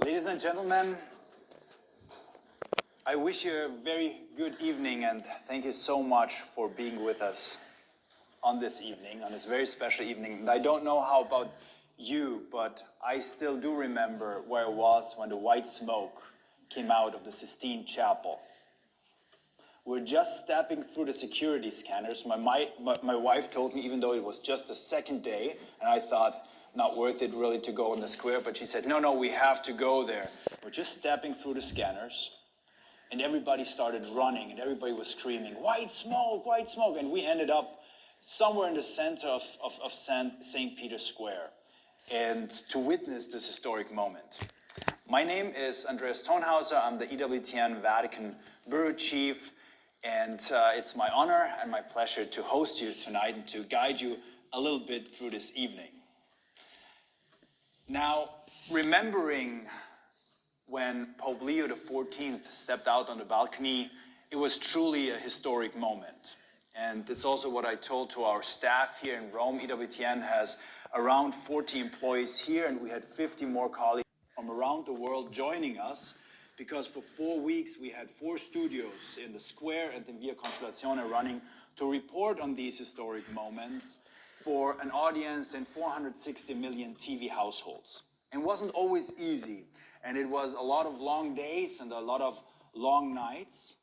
Ladies and gentlemen, I wish you a very good evening and thank you so much for being with us on this evening, on this very special evening. And I don't know how about you, but I still do remember where I was when the white smoke came out of the Sistine Chapel. We're just stepping through the security scanners. My wife told me, even though it was just the second day, and I thought, not worth it really to go in the square, but she said, no, we have to go there. We're just stepping through the scanners, and everybody started running, and everybody was screaming, white smoke, and we ended up somewhere in the center of St. Peter's Square, and to witness this historic moment. My name is Andreas Tonhauser. I'm the EWTN Vatican Bureau Chief, and it's my honor and my pleasure to host you tonight and to guide you a little bit through this evening. Now, remembering when Pope Leo XIV stepped out on the balcony, it was truly a historic moment. And it's also what I told to our staff here in Rome. EWTN has around 40 employees here, and we had 50 more colleagues from around the world joining us, because for 4 weeks we had 4 studios in the square and in Via Constellazione running to report on these historic moments for an audience in 460 million TV households. It wasn't always easy, and it was a lot of long days and a lot of long nights.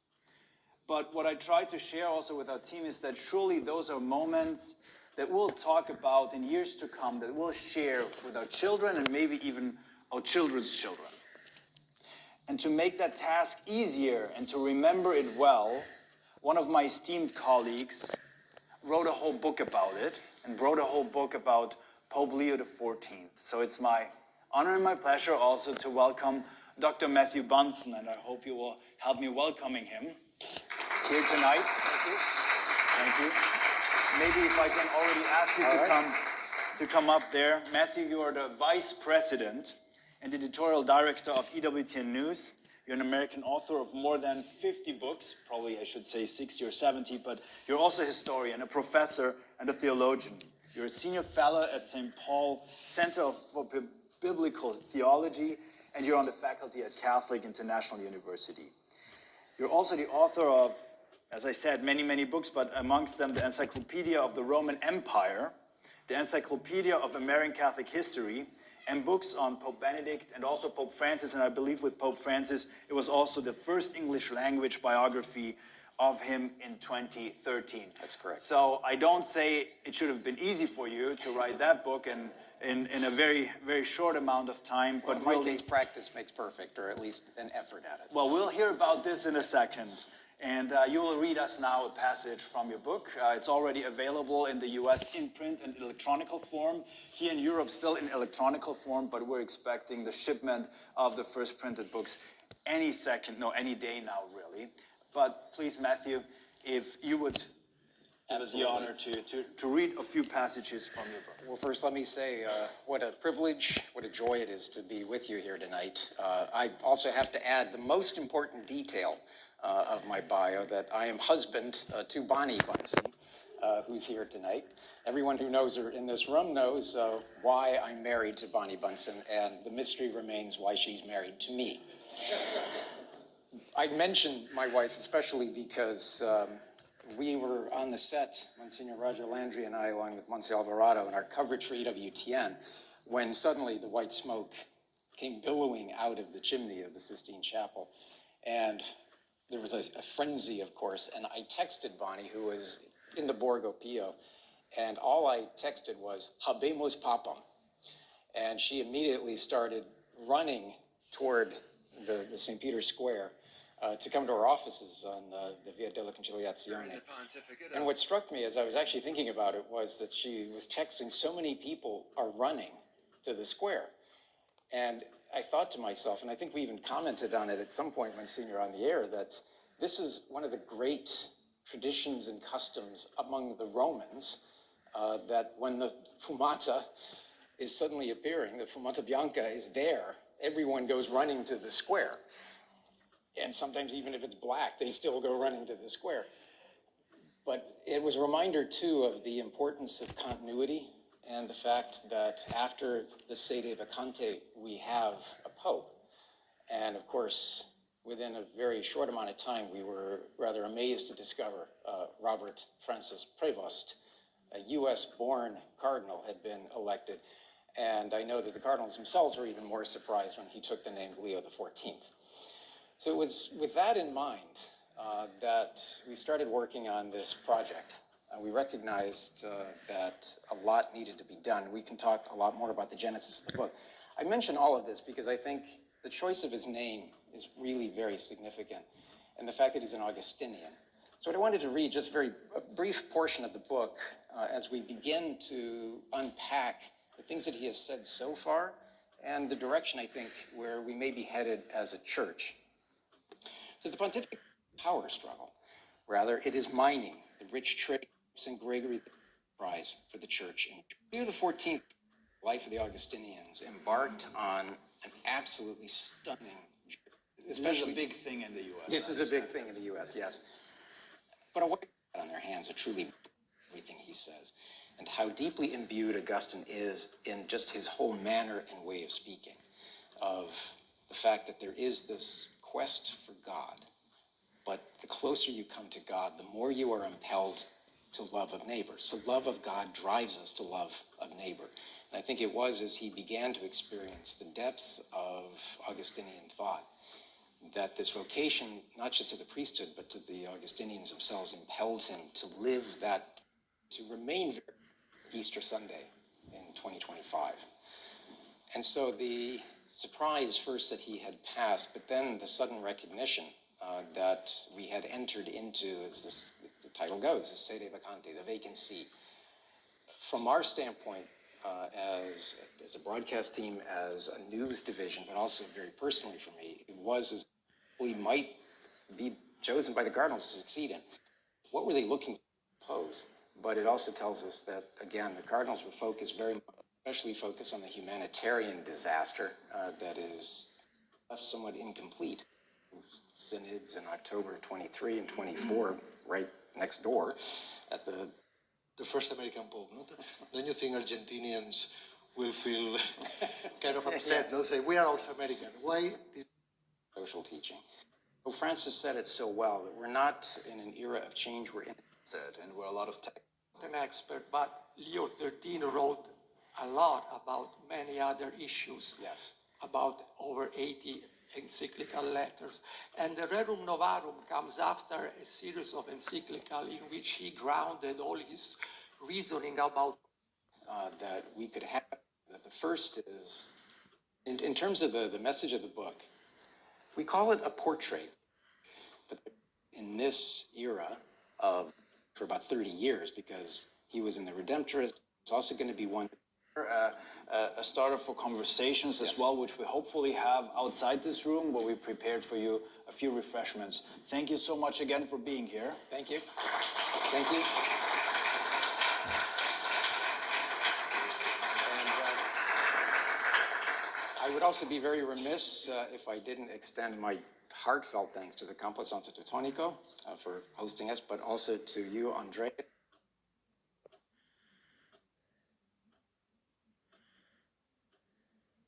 But what I tried to share also with our team is that surely those are moments that we'll talk about in years to come, that we'll share with our children and maybe even our children's children. And to make that task easier and to remember it well, one of my esteemed colleagues wrote a whole book about it, and wrote a whole book about Pope Leo XIV. So it's my honor and my pleasure also to welcome Dr. Matthew Bunson, and I hope you will help me welcoming him here tonight. Thank you. Maybe if I can already ask you to come up there. Matthew, you are the Vice President and Editorial Director of EWTN News. You're an American author of more than 50 books, probably I should say 60 or 70, but you're also a historian, a professor, and a theologian. You're a senior fellow at St. Paul Center for Biblical Theology, and you're on the faculty at Catholic International University. You're also the author of, as I said, many books, but amongst them the Encyclopedia of the Roman Empire, the Encyclopedia of American Catholic History, and books on Pope Benedict and also Pope Francis. And I believe with Pope Francis, it was also the first English language biography of him in 2013. That's correct. So I don't say it should have been easy for you to write that book in a very short amount of time. But in my case, practice makes perfect, or at least an effort at it. Well, we'll hear about this in a second. And you will read us now a passage from your book. It's already available in the US in print and electronic form. Here in Europe, still in electronic form, but we're expecting the shipment of the first printed books any day now, really. But please, Matthew, if you would give us the honor to read a few passages from your book. Well, first, let me say what a privilege, what a joy it is to be with you here tonight. I also have to add the most important detail of my bio, that I am husband to Bonnie Bunson, who's here tonight. Everyone who knows her in this room knows why I'm married to Bonnie Bunson, and the mystery remains why she's married to me. I mentioned my wife especially because we were on the set, Monsignor Roger Landry and I, along with Monsignor Alvarado, in our coverage for EWTN, when suddenly the white smoke came billowing out of the chimney of the Sistine Chapel. And there was a frenzy, of course, and I texted Bonnie, who was in the Borgo Pio, and all I texted was, "Habemos papam." And she immediately started running toward the St. Peter's Square to come to our offices on the Via della Conciliazione. And what struck me as I was actually thinking about it was that she was texting, so many people are running to the square. And I thought to myself, and I think we even commented on it at some point when seeing her on the air, that this is one of the great traditions and customs among the Romans, that when the fumata is suddenly appearing, the fumata bianca is there, everyone goes running to the square. And sometimes even if it's black, they still go running to the square. But it was a reminder, too, of the importance of continuity and the fact that after the Sede Vacante, we have a pope. And of course, within a very short amount of time, we were rather amazed to discover Robert Francis Prevost, a US-born cardinal, had been elected. And I know that the cardinals themselves were even more surprised when he took the name Leo XIV. So it was with that in mind that we started working on this project. We recognized that a lot needed to be done. We can talk a lot more about the genesis of the book. I mention all of this because I think the choice of his name is really very significant, and the fact that he's an Augustinian. So what I wanted to read, just a brief portion of the book as we begin to unpack the things that he has said so far and the direction, I think, where we may be headed as a church. So the pontificate power struggle, rather, it is mining the rich trade St. Gregory the Prize for the church. And Leo XIV, life of the Augustinians, embarked on an absolutely stunning, especially this is a big thing in the U.S. This is a big thing in the U.S., yes. But a white on their hands, are truly everything he says, and how deeply imbued Augustine is in just his whole manner and way of speaking, of the fact that there is this quest for God, but the closer you come to God, the more you are impelled to love of neighbor. So love of God drives us to love of neighbor. And I think it was as he began to experience the depths of Augustinian thought that this vocation, not just to the priesthood, but to the Augustinians themselves, impelled him to live that, to remain Easter Sunday in 2025. And so the surprise first that he had passed, but then the sudden recognition that we had entered into, as the title goes, the sede vacante, the vacancy. From our standpoint, as a broadcast team, as a news division, but also very personally for me, it was as we might be chosen by the Cardinals to succeed in. What were they looking to pose? But it also tells us that, again, the Cardinals were focused very much, especially focused on the humanitarian disaster that is left somewhat incomplete. Synods in October 23 and 24, right next door at the first American Pope. No? Don't you think Argentinians will feel kind of upset? Yes. They'll say, we are also American. Why this social teaching? Well, Francis said it so well that we're not in an era of change, we're in and we're a lot of tech. An expert, but Leo XIII wrote a lot about many other issues. Yes. About over 80 encyclical letters. And the Rerum Novarum comes after a series of encyclical in which he grounded all his reasoning about that we could have. That the first is, in terms of the message of the book, we call it a portrait. But in this era of, for about 30 years, because he was in the Redemptorist, it's also going to be one. A starter for conversations as well, which we hopefully have outside this room, where we prepared for you a few refreshments. Thank you so much again for being here. Thank you. Thank you. And I would also be very remiss if I didn't extend my heartfelt thanks to the Campo Santo Teutonico for hosting us, but also to you, Andrea.